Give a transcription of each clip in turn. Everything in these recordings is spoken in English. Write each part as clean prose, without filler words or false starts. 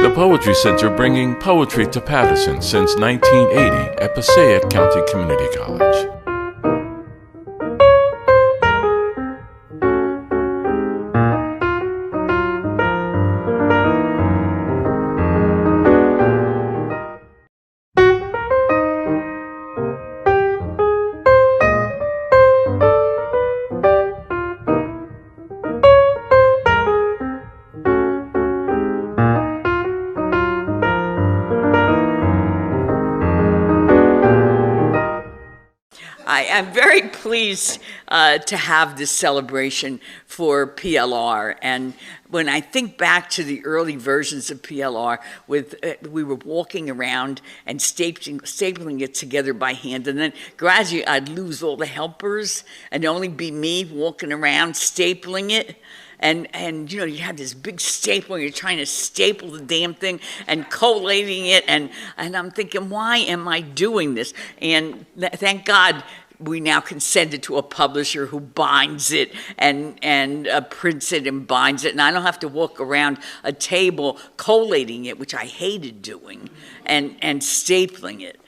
The Poetry Center bringing poetry to Paterson since 1980 at Passaic County Community College. I'm very pleased to have this celebration for PLR. And when I think back to the early versions of PLR, we were walking around and stapling it together by hand. And then gradually I'd lose all the helpers and only be me walking around stapling it. And you know, you have this big staple, you're trying to staple the damn thing and collating it, and I'm thinking, why am I doing this? And thank God we now can send it to a publisher who binds it and prints it and binds it, and I don't have to walk around a table collating it, which I hated doing, and stapling it.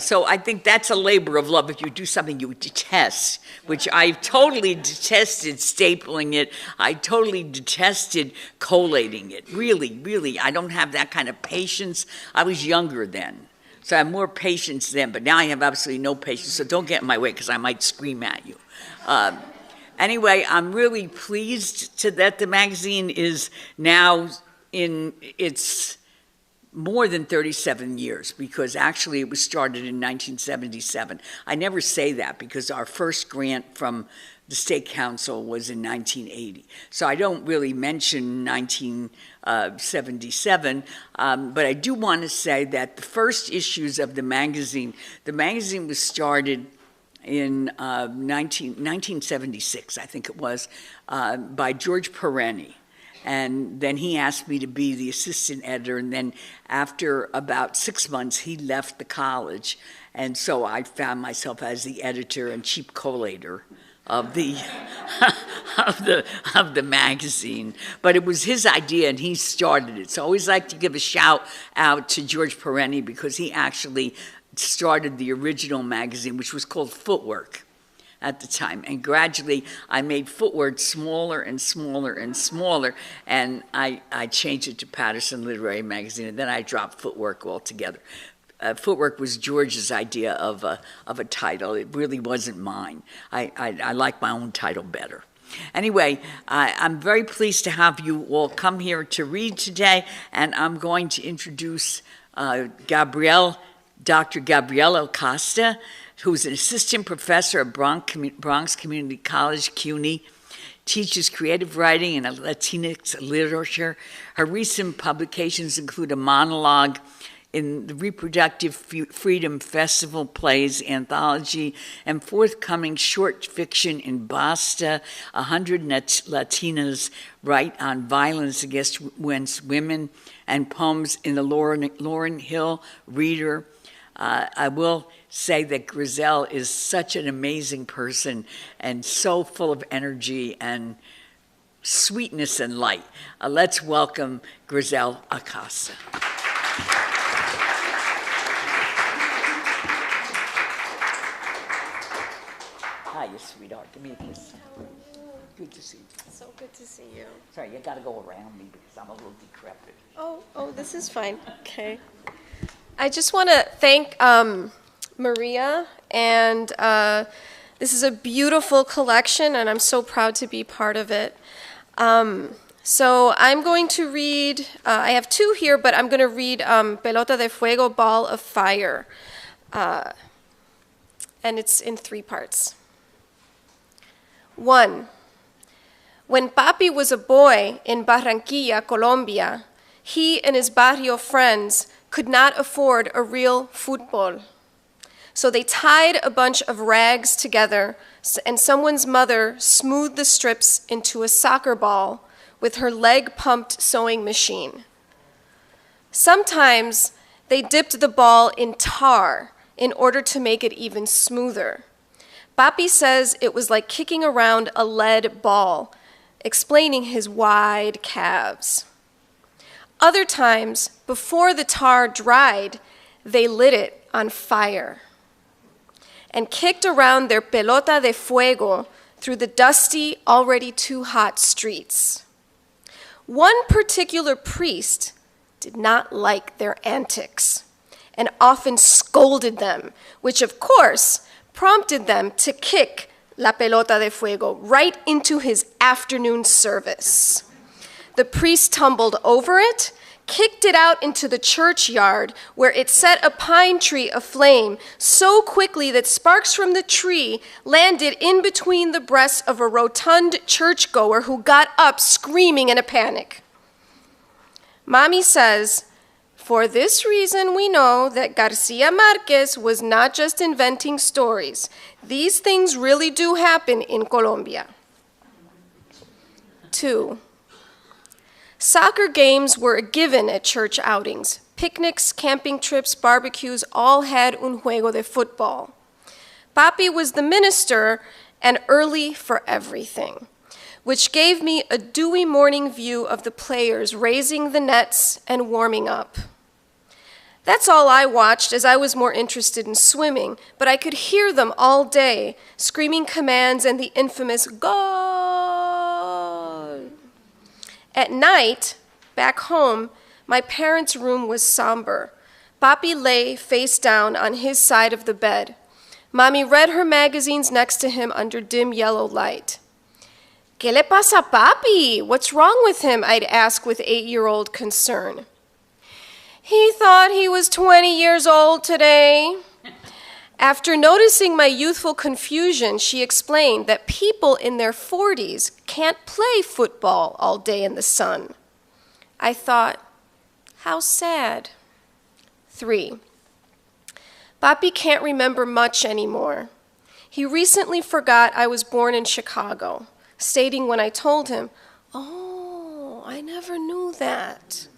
So I think that's a labor of love if you do something you detest, which I totally detested stapling it. I totally detested collating it. Really, really, I don't have that kind of patience. I was younger then, so I have more patience then, but now I have absolutely no patience, so don't get in my way because I might scream at you. Anyway, I'm really pleased that the magazine is now in its more than 37 years, because actually it was started in 1977. I never say that because our first grant from the State Council was in 1980. So I don't really mention 1977, but I do want to say that the first issues of the magazine was started in 1976, I think it was, by George Pereni. And then he asked me to be the assistant editor, and then after about 6 months, he left the college. And so I found myself as the editor and chief collator of the of the magazine. But it was his idea, and he started it. So I always like to give a shout out to George Pereni, because he actually started the original magazine, which was called Footwork at the time, and gradually I made Footwork smaller and smaller and smaller, and I changed it to Paterson Literary magazine, and then I dropped Footwork altogether. Footwork was George's idea of a title. It really wasn't mine. I like my own title better. Anyway, I'm very pleased to have you all come here to read today, and I'm going to introduce Dr. Gabrielle Acosta, who's an assistant professor at Bronx Community College, CUNY, teaches creative writing and Latinx literature. Her recent publications include a monologue in the Reproductive Freedom Festival Plays Anthology, and forthcoming short fiction in Basta, 100 Latinas Write on Violence Against Women, and poems in the Lauryn Hill Reader. I will say that Griselle is such an amazing person and so full of energy and sweetness and light. Let's welcome Griselle Acosta. Hi, you sweetheart. Give me a kiss. Good to see you. So good to see you. Sorry, you got to go around me because I'm a little decrepit. Oh, this is fine. Okay. I just want to thank Maria, and this is a beautiful collection, and I'm so proud to be part of it. So I'm going to read, I have two here, but I'm going to read Pelota de Fuego, Ball of Fire, and it's in 3 parts. 1. When Papi was a boy in Barranquilla, Colombia, he and his barrio friends could not afford a real football. So they tied a bunch of rags together, and someone's mother smoothed the strips into a soccer ball with her leg-pumped sewing machine. Sometimes they dipped the ball in tar in order to make it even smoother. Papi says it was like kicking around a lead ball, explaining his wide calves. Other times, before the tar dried, they lit it on fire and kicked around their pelota de fuego through the dusty, already too hot streets. One particular priest did not like their antics and often scolded them, which of course prompted them to kick la pelota de fuego right into his afternoon service. The priest tumbled over it, kicked it out into the churchyard, where it set a pine tree aflame so quickly that sparks from the tree landed in between the breasts of a rotund churchgoer who got up screaming in a panic. Mommy says, "For this reason we know that Garcia Marquez was not just inventing stories. These things really do happen in Colombia." 2. Soccer games were a given at church outings. Picnics, camping trips, barbecues all had un juego de football. Papi was the minister and early for everything, which gave me a dewy morning view of the players raising the nets and warming up. That's all I watched, as I was more interested in swimming, but I could hear them all day, screaming commands and the infamous "Goal!" At night, back home, my parents' room was somber. Papi lay face down on his side of the bed. Mommy read her magazines next to him under dim yellow light. "¿Qué le pasa, Papi? What's wrong with him?" I'd ask with 8-year-old concern. "He thought he was 20 years old today." After noticing my youthful confusion, she explained that people in their 40s can't play football all day in the sun. I thought, how sad. 3. Papi can't remember much anymore. He recently forgot I was born in Chicago, stating when I told him, "Oh, I never knew that."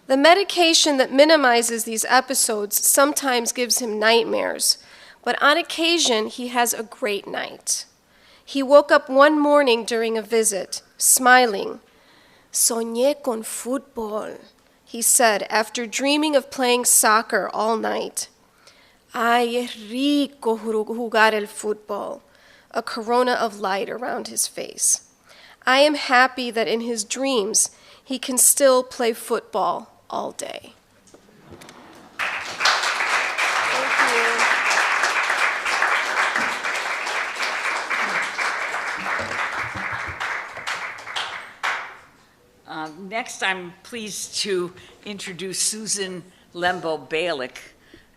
The medication that minimizes these episodes sometimes gives him nightmares, but on occasion he has a great night. He woke up one morning during a visit, smiling. "Soñé con fútbol," he said after dreaming of playing soccer all night. "Ay, es rico jugar el fútbol," a corona of light around his face. I am happy that in his dreams he can still play football all day. Thank you. Next, I'm pleased to introduce Susan Lembo-Balick.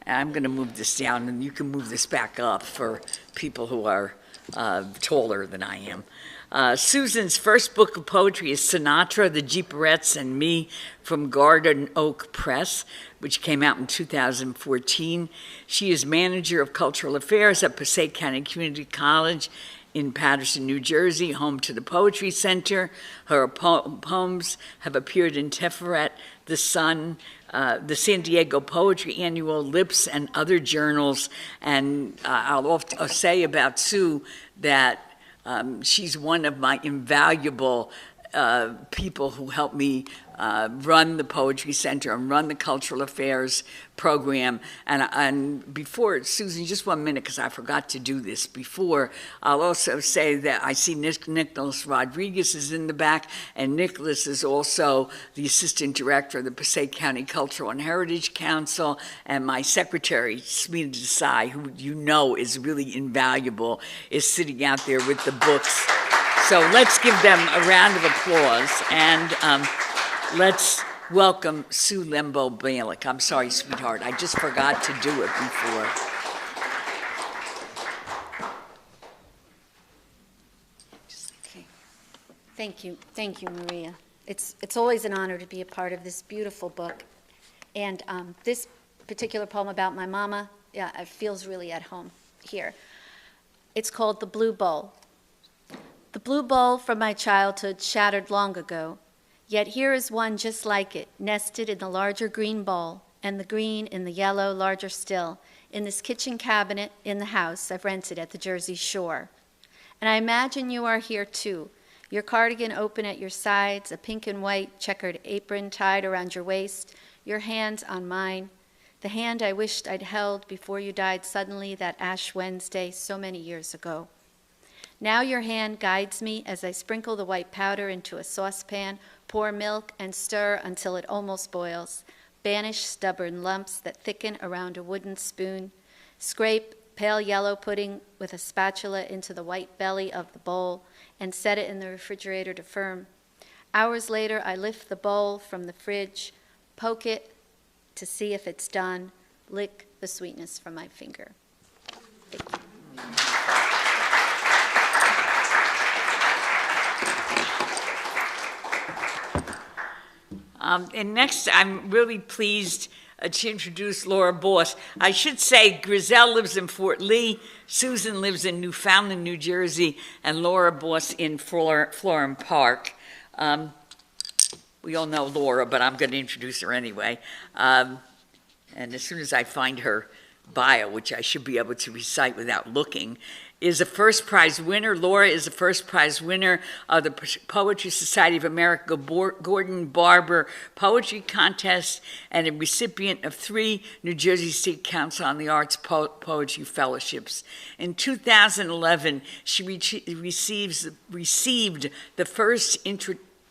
I'm going to move this down, and you can move this back up for people who are taller than I am. Susan's first book of poetry is Sinatra, the Jeeperettes, and Me from Garden Oak Press, which came out in 2014. She is manager of cultural affairs at Passaic County Community College in Paterson, New Jersey, home to the Poetry Center. Her poems have appeared in Tiferet, The Sun, the San Diego Poetry Annual, Lips, and other journals. And I'll say about Sue that she's one of my invaluable people who helped me run the Poetry Center and run the Cultural Affairs program. And before, Susan, just 1 minute, because I forgot to do this before, I'll also say that I see Nicholas Rodriguez is in the back, and Nicholas is also the Assistant Director of the Passaic County Cultural and Heritage Council, and my secretary, Smita Desai, who you know is really invaluable, is sitting out there with the books. So let's give them a round of applause, and let's welcome Sue Lembo-Balick. I'm sorry, sweetheart, I just forgot to do it before. Thank you, Maria. It's always an honor to be a part of this beautiful book, and this particular poem about my mama, yeah, it feels really at home here. It's called The Blue Bowl. The blue bowl from my childhood shattered long ago, yet here is one just like it, nested in the larger green bowl, and the green in the yellow, larger still, in this kitchen cabinet in the house I've rented at the Jersey Shore. And I imagine you are here too, Your cardigan open at your sides, a pink and white checkered apron tied around your waist, your hands on mine, the hand I wished I'd held before you died suddenly that Ash Wednesday so many years ago. Now your hand guides me as I sprinkle the white powder into a saucepan, pour milk, and stir until it almost boils. Banish stubborn lumps that thicken around a wooden spoon. Scrape pale yellow pudding with a spatula into the white belly of the bowl and set it in the refrigerator to firm. Hours later, I lift the bowl from the fridge, poke it to see if it's done, lick the sweetness from my finger. Thank you. And next, I'm really pleased to introduce Laura Boss. I should say Griselle lives in Fort Lee, Susan lives in Newfoundland, New Jersey, and Laura Boss in Florham Park. We all know Laura, but I'm going to introduce her anyway. And as soon as I find her bio, which I should be able to recite without looking, is a first prize winner. Laura is a first prize winner of the Poetry Society of America Gordon Barber Poetry Contest and a recipient of 3 New Jersey State Council on the Arts Poetry Fellowships. In 2011, she received the first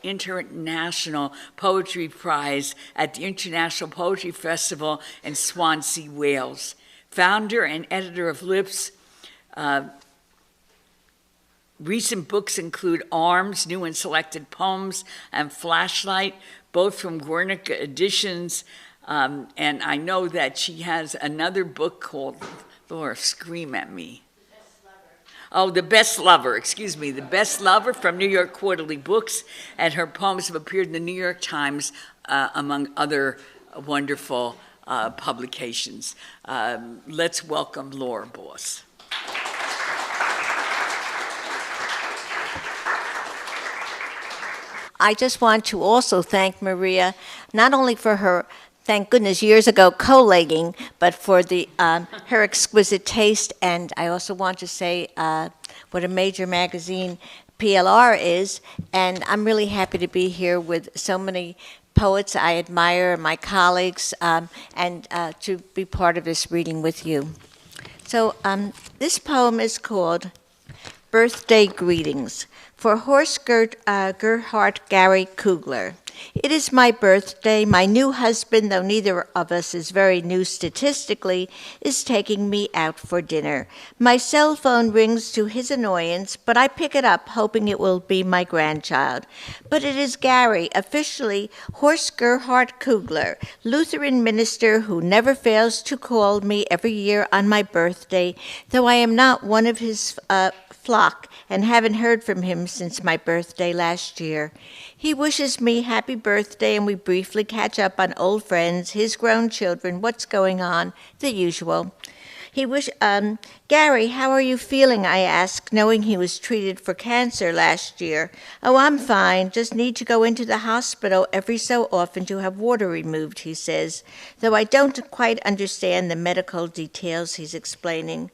International Poetry Prize at the International Poetry Festival in Swansea, Wales. Founder and editor of Lips, recent books include Arms, New and Selected Poems, and Flashlight, both from Guernica Editions. And I know that she has another book called, Laura, scream at me. The Best Lover, excuse me, The Best Lover from New York Quarterly Books, and her poems have appeared in the New York Times, among other wonderful publications. Let's welcome Laura Boss. I just want to also thank Maria, not only for her, thank goodness, years ago collating, but for her exquisite taste. And I also want to say what a major magazine PLR is. And I'm really happy to be here with so many poets I admire, my colleagues, and to be part of this reading with you. So this poem is called Birthday Greetings for Horst Gerhard Gary Kugler. It is my birthday. My new husband, though neither of us is very new statistically, is taking me out for dinner. My cell phone rings to his annoyance, but I pick it up hoping it will be my grandchild. But it is Gary, officially Horst Gerhard Kugler, Lutheran minister who never fails to call me every year on my birthday, though I am not one of his flock and haven't heard from him since my birthday last year. He wishes me happy birthday, and we briefly catch up on old friends, his grown children, what's going on, the usual. Gary, how are you feeling, I asked, knowing he was treated for cancer last year. Oh, I'm fine, just need to go into the hospital every so often to have water removed, he says, though I don't quite understand the medical details he's explaining.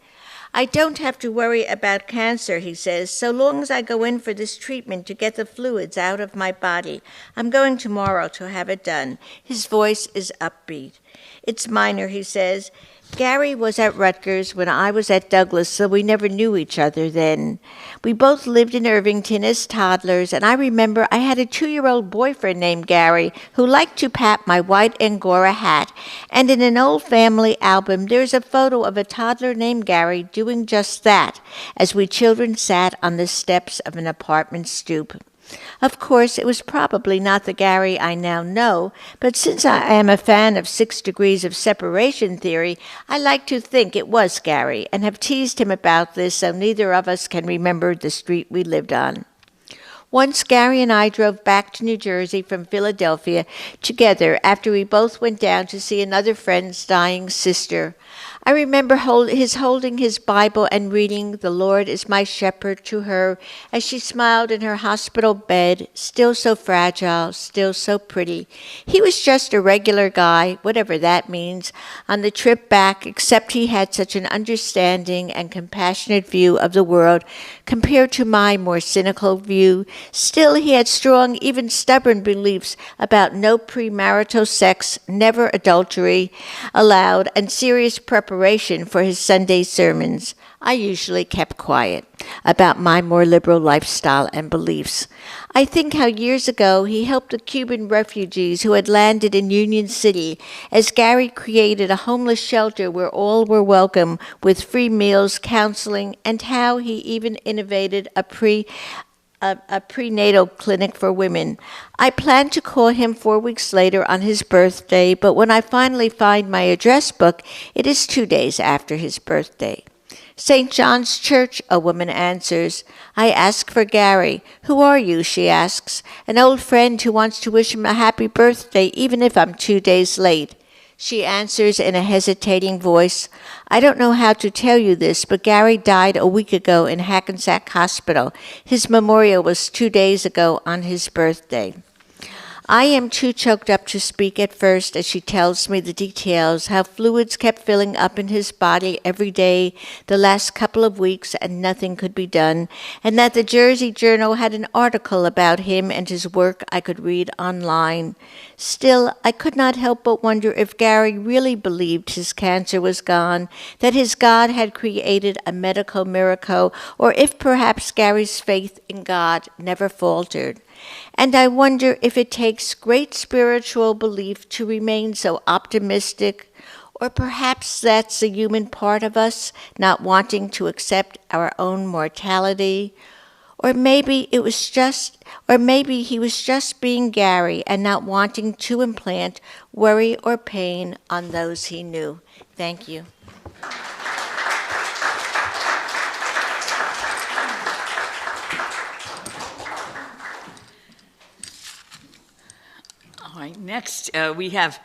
I don't have to worry about cancer, he says, so long as I go in for this treatment to get the fluids out of my body. I'm going tomorrow to have it done. His voice is upbeat. It's minor, he says. Gary was at Rutgers when I was at Douglas, so we never knew each other then. We both lived in Irvington as toddlers, and I remember I had a 2-year-old boyfriend named Gary who liked to pat my white Angora hat. And in an old family album, there's a photo of a toddler named Gary doing just that, as we children sat on the steps of an apartment stoop. Of course, it was probably not the Gary I now know, but since I am a fan of 6 degrees of separation theory, I like to think it was Gary, and have teased him about this so neither of us can remember the street we lived on. Once Gary and I drove back to New Jersey from Philadelphia together after we both went down to see another friend's dying sister. I remember holding his Bible and reading, "The Lord is my shepherd," to her as she smiled in her hospital bed, still so fragile, still so pretty. He was just a regular guy, whatever that means, on the trip back, except he had such an understanding and compassionate view of the world compared to my more cynical view. Still, he had strong, even stubborn beliefs about no premarital sex, never adultery allowed, and serious preparation for his Sunday sermons. I usually kept quiet about my more liberal lifestyle and beliefs. I think how years ago he helped the Cuban refugees who had landed in Union City as Gary created a homeless shelter where all were welcome with free meals, counseling, and how he even innovated a prenatal clinic for women. I planned to call him 4 weeks later on his birthday, but when I finally find my address book, it is 2 days after his birthday. "St. John's Church," a woman answers. I ask for Gary. "Who are you?" she asks. "An old friend who wants to wish him a happy birthday, even if I'm 2 days late." She answers in a hesitating voice, "I don't know how to tell you this, but Gary died a week ago in Hackensack Hospital. His memorial was 2 days ago on his birthday." I am too choked up to speak at first as she tells me the details, how fluids kept filling up in his body every day the last couple of weeks and nothing could be done, and that the Jersey Journal had an article about him and his work I could read online. Still, I could not help but wonder if Gary really believed his cancer was gone, that his God had created a medical miracle, or if perhaps Gary's faith in God never faltered. And I wonder if it takes great spiritual belief to remain so optimistic, or perhaps that's a human part of us, not wanting to accept our own mortality. Or maybe he was just being Gary and not wanting to implant worry or pain on those he knew. Thank you. All right, next we have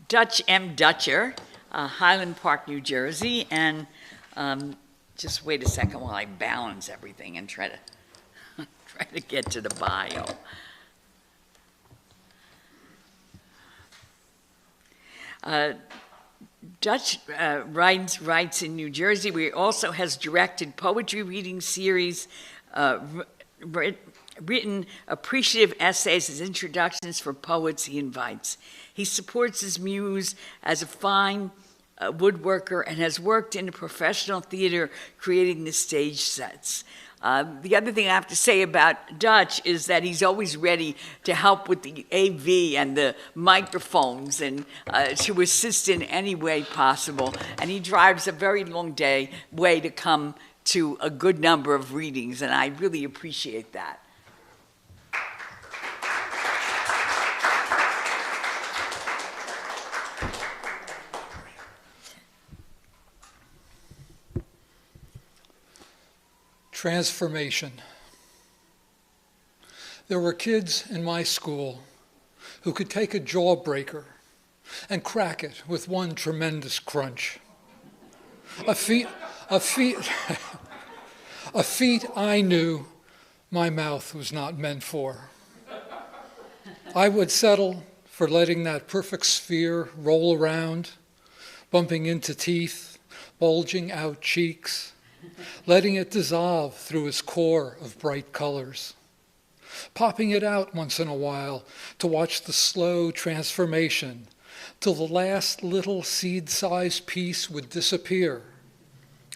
Dutch M. Dutcher, Highland Park, New Jersey, and just wait a second while I balance everything and try to get to the bio. Dutch writes in New Jersey. He also has directed poetry reading series, written appreciative essays as introductions for poets he invites. He supports his muse as a fine woodworker and has worked in a professional theater creating the stage sets. The other thing I have to say about Dutch is that he's always ready to help with the AV and the microphones and to assist in any way possible. And he drives a very long way to come to a good number of readings, and I really appreciate that. Transformation. There were kids in my school who could take a jawbreaker and crack it with one tremendous crunch. A feat I knew my mouth was not meant for. I would settle for letting that perfect sphere roll around, bumping into teeth, bulging out cheeks, letting it dissolve through its core of bright colors, popping it out once in a while to watch the slow transformation till the last little seed-sized piece would disappear,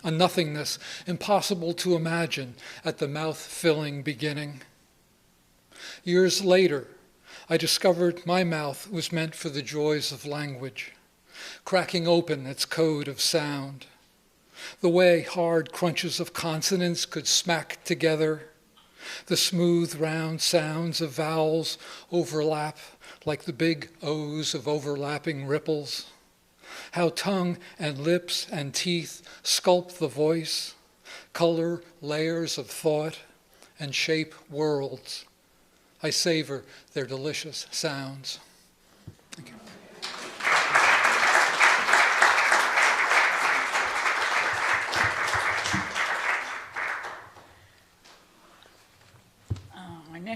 a nothingness impossible to imagine at the mouth-filling beginning. Years later, I discovered my mouth was meant for the joys of language, cracking open its code of sound, the way hard crunches of consonants could smack together, the smooth, round sounds of vowels overlap like the big O's of overlapping ripples, how tongue and lips and teeth sculpt the voice, color layers of thought, and shape worlds. I savor their delicious sounds. Thank you.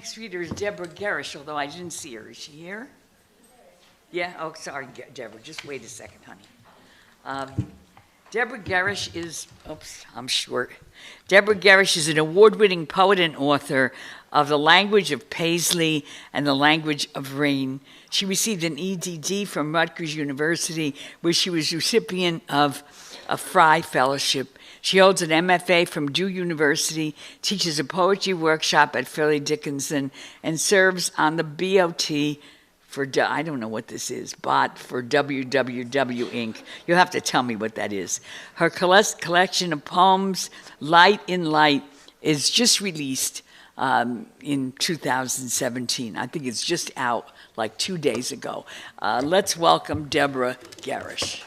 next reader is Deborah Garish, although I didn't see her. Is she here? Yeah? Oh, sorry, Deborah. Just wait a second, honey. Deborah Garish is, oops, I'm short. Deborah Garish is an award-winning poet and author of The Language of Paisley and The Language of Rain. She received an EDD from Rutgers University, where she was recipient of a Fry Fellowship. She holds an MFA from Duke University, teaches a poetry workshop at Fairleigh Dickinson, and serves on the BOT for, I don't know what this is, BOT for WWW Inc. You'll have to tell me what that is. Her collection of poems, Light in Light, is just released in 2017. I think it's just out like 2 days ago. Let's welcome Deborah Garish.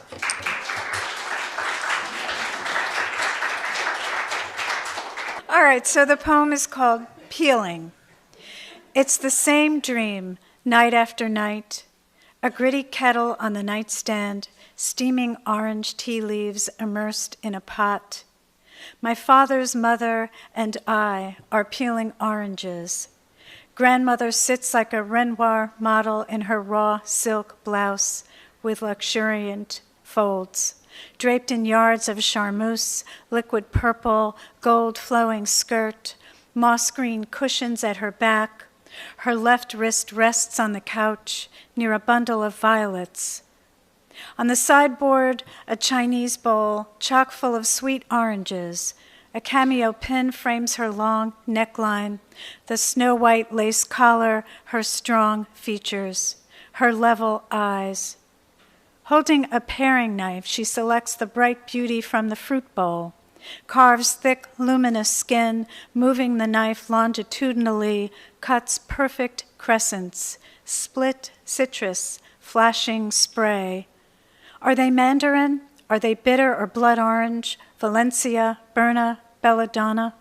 All right, so the poem is called Peeling. It's the same dream, night after night. A gritty kettle on the nightstand, steaming orange tea leaves immersed in a pot. My father's mother and I are peeling oranges. Grandmother sits like a Renoir model in her raw silk blouse with luxuriant folds, draped in yards of charmeuse, liquid purple, gold flowing skirt, moss green cushions at her back. Her left wrist rests on the couch near a bundle of violets. On the sideboard, a Chinese bowl chock full of sweet oranges. A cameo pin frames her long neckline, the snow-white lace collar, her strong features, her level eyes. Holding a paring knife, she selects the bright beauty from the fruit bowl, carves thick, luminous skin, moving the knife longitudinally, cuts perfect crescents, split citrus, flashing spray. Are they mandarin? Are they bitter or blood orange? Valencia, Berna, Belladonna?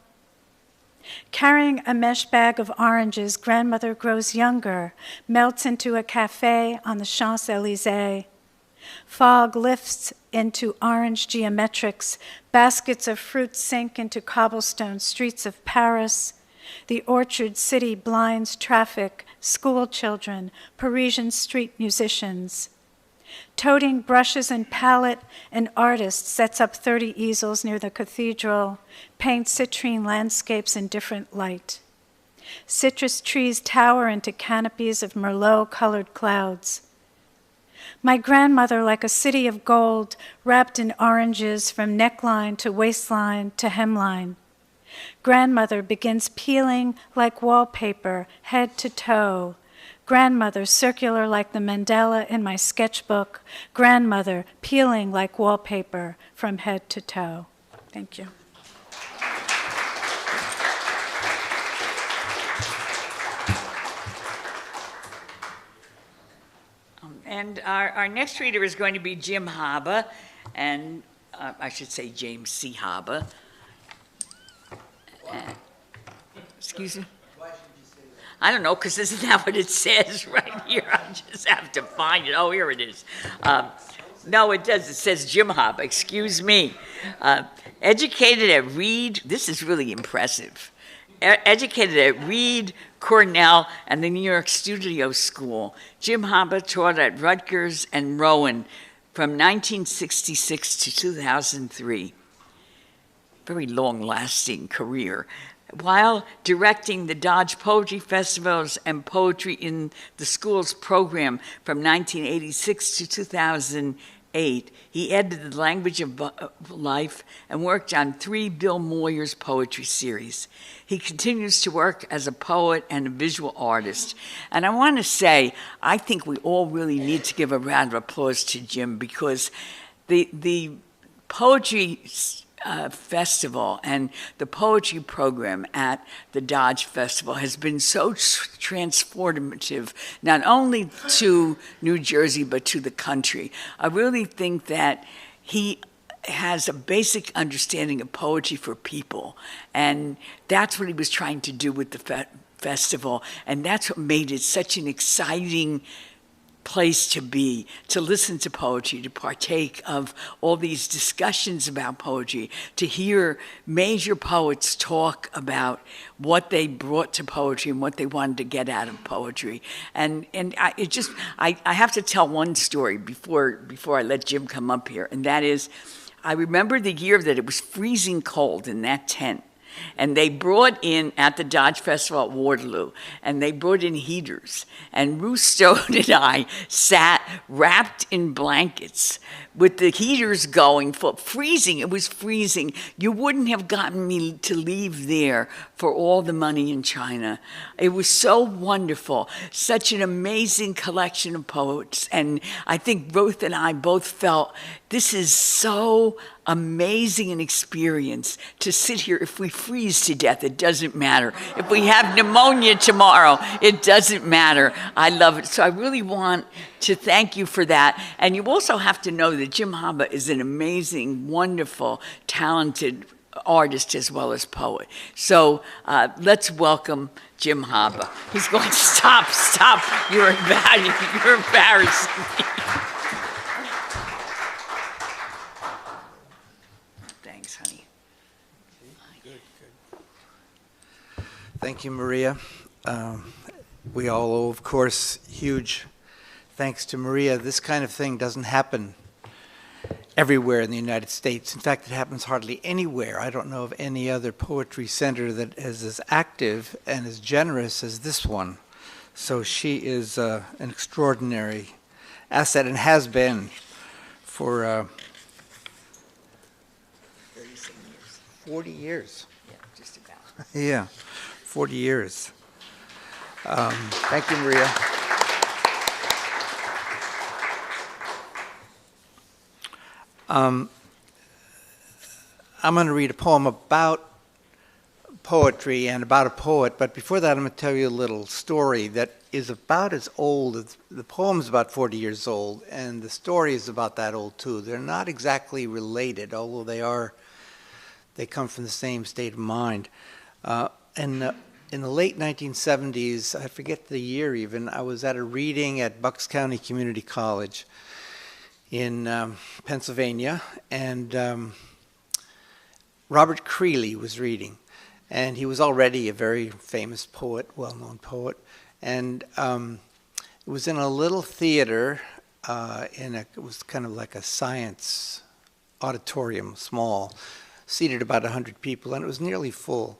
Carrying a mesh bag of oranges, grandmother grows younger, melts into a cafe on the Champs-Élysées. Fog lifts into orange geometrics, baskets of fruit sink into cobblestone streets of Paris. The orchard city blinds traffic, school children, Parisian street musicians. Toting brushes and palette, an artist sets up 30 easels near the cathedral, paints citrine landscapes in different light. Citrus trees tower into canopies of Merlot-colored clouds. My grandmother, like a city of gold, wrapped in oranges from neckline to waistline to hemline. Grandmother begins peeling like wallpaper, head to toe. Grandmother, circular like the mandala in my sketchbook. Grandmother, peeling like wallpaper from head to toe. Thank you. And our next reader is going to be Jim Haba, and I should say James C. Haba. Excuse me? Why should you say that? I don't know, because isn't that what it says right here? I just have to find it. Oh, here it is. No, it does. It says Jim Haba. Excuse me. Educated at Reed. This is really impressive. Educated at Reed, Cornell, and the New York Studio School. Jim Haba taught at Rutgers and Rowan from 1966 to 2003. Very long-lasting career. While directing the Dodge Poetry Festivals and poetry in the school's program from 1986 to 2008, he edited The Language of Life and worked on 3 Bill Moyers poetry series. He continues to work as a poet and a visual artist. And I want to say, I think we all really need to give a round of applause to Jim, because the poetry festival and the poetry program at the Dodge Festival has been so transformative, not only to New Jersey, but to the country. I really think that he has a basic understanding of poetry for people, and that's what he was trying to do with the festival, and that's what made it such an exciting place to be, to listen to poetry, to partake of all these discussions about poetry, to hear major poets talk about what they brought to poetry and what they wanted to get out of poetry. And I have to tell one story before I let Jim come up here, and that is, I remember the year that it was freezing cold in that tent. And they brought in, at the Dodge Festival at Waterloo, and they brought in heaters. And Ruth Stone and I sat wrapped in blankets with the heaters going for freezing. It was freezing. You wouldn't have gotten me to leave there for all the money in China. It was so wonderful. Such an amazing collection of poets. And I think Ruth and I both felt this is so amazing an experience to sit here. If we freeze to death, it doesn't matter. If we have pneumonia tomorrow, it doesn't matter. I love it. So I really want to thank you for that. And you also have to know that Jim Haba is an amazing, wonderful, talented artist as well as poet. So let's welcome Jim Haba. He's going, stop. You're embarrassing me. Thanks, honey. Good. Thank you, Maria. We all owe, of course, huge thanks to Maria. This kind of thing doesn't happen everywhere in the United States. In fact, it happens hardly anywhere. I don't know of any other poetry center that is as active and as generous as this one. So she is an extraordinary asset and has been for 40 years. Yeah, just about. Yeah, 40 years. Thank you, Maria. I'm going to read a poem about poetry and about a poet, but before that I'm going to tell you a little story that is about as old as, the poem's about 40 years old, and the story is about that old too. They're not exactly related, although they come from the same state of mind. In the late 1970s, I forget the year even, I was at a reading at Bucks County Community College in Pennsylvania, and Robert Creeley was reading. And he was already a very famous poet, well-known poet. And it was in a little theater, it was kind of like a science auditorium, small, seated about 100 people, and it was nearly full.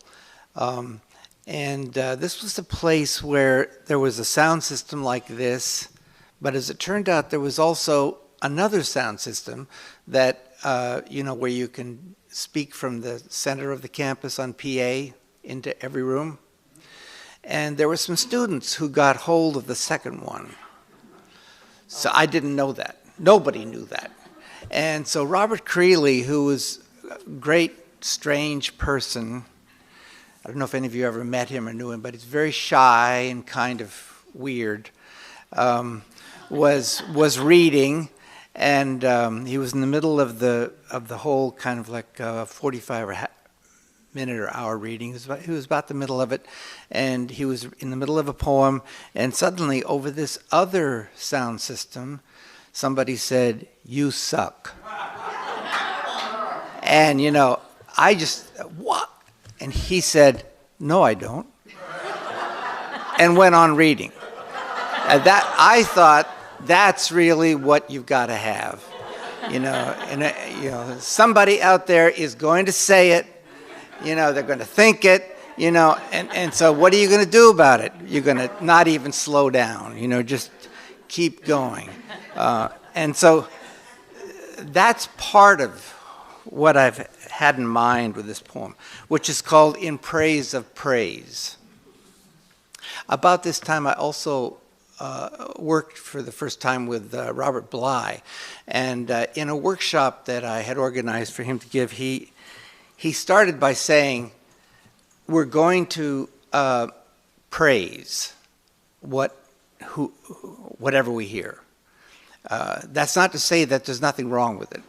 This was a place where there was a sound system like this, but as it turned out, there was also another sound system that, where you can speak from the center of the campus on PA into every room. And there were some students who got hold of the second one. So I didn't know that. Nobody knew that. And so Robert Creeley, who was a great, strange person, I don't know if any of you ever met him or knew him, but he's very shy and kind of weird, was reading. And he was in the middle of the whole kind of like 45 or minute or hour reading. He was about the middle of it, and he was in the middle of a poem, and suddenly over this other sound system, somebody said, "You suck." And I just, what? And he said, "No, I don't," and went on reading. And that, I thought, that's really what you've got to have, somebody out there is going to say it, they're going to think it, and so what are you going to do about it? You're going to not even slow down, just keep going. And so that's part of what I've had in mind with this poem, which is called In Praise of Praise. About this time, I also worked for the first time with Robert Bly, and in a workshop that I had organized for him to give, he started by saying, we're going to praise whatever we hear. That's not to say that there's nothing wrong with it,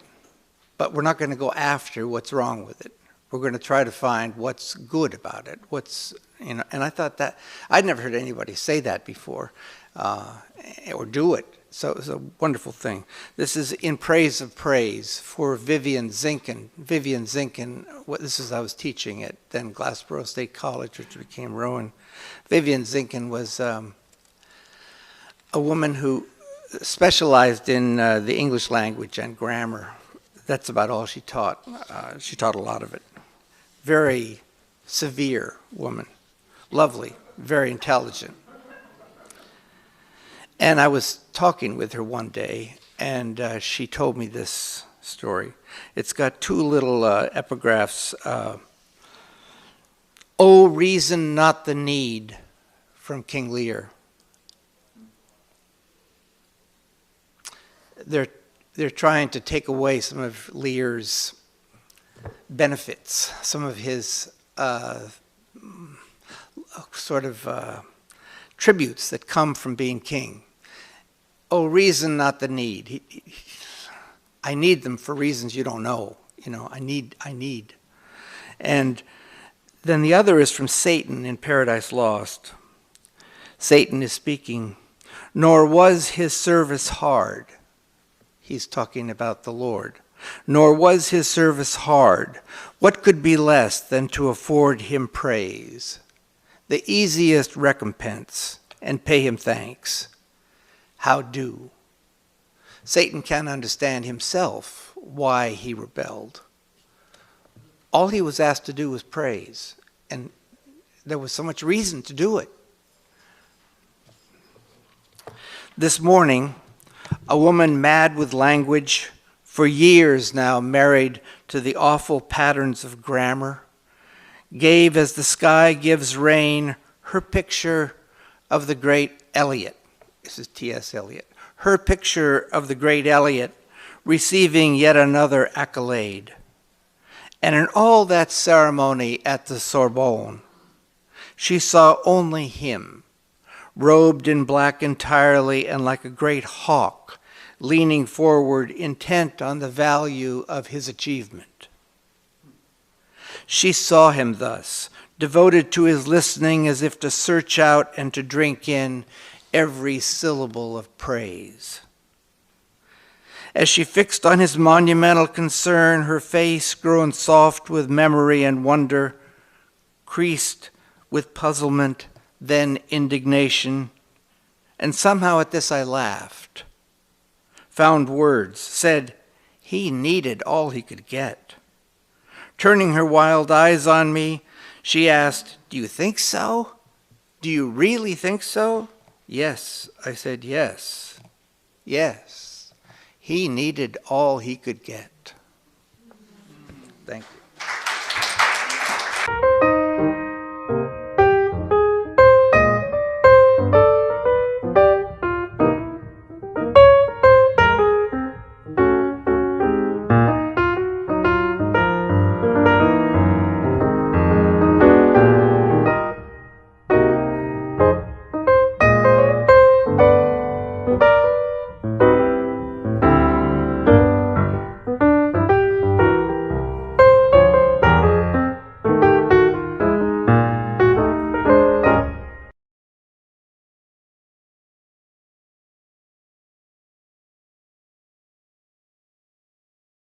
but we're not going to go after what's wrong with it. We're going to try to find what's good about it, and I thought that, I'd never heard anybody say that before. or do it. So it's a wonderful thing. This is In Praise of Praise for Vivian Zinken. Vivian Zinken, I was teaching at then Glassboro State College, which became Rowan. Vivian Zinken was a woman who specialized in the English language and grammar. That's about all she taught. She taught a lot of it. Very severe woman. Lovely, very intelligent. And I was talking with her one day, and she told me this story. It's got two little epigraphs. "O reason not the need," from King Lear. They're trying to take away some of Lear's benefits, some of his tributes that come from being king. Oh, reason not the need. I need them for reasons you don't know. I need. And then the other is from Satan in Paradise Lost. Satan is speaking, "Nor was his service hard." He's talking about the Lord. "Nor was his service hard. What could be less than to afford him praise, the easiest recompense, and pay him thanks? How do?" Satan can't understand himself why he rebelled. All he was asked to do was praise, and there was so much reason to do it. This morning, a woman mad with language, for years now married to the awful patterns of grammar, gave, as the sky gives rain, her picture of the great Eliot. This is T.S. Eliot. Her picture of the great Eliot receiving yet another accolade. And in all that ceremony at the Sorbonne, she saw only him, robed in black entirely and like a great hawk, leaning forward, intent on the value of his achievement. She saw him thus, devoted to his listening as if to search out and to drink in every syllable of praise. As she fixed on his monumental concern, her face, grown soft with memory and wonder, creased with puzzlement, then indignation, and somehow at this I laughed, found words, said he needed all he could get. Turning her wild eyes on me, she asked, "Do you think so? Do you really think so?" "Yes," I said, "yes, yes. He needed all he could get." Thank you.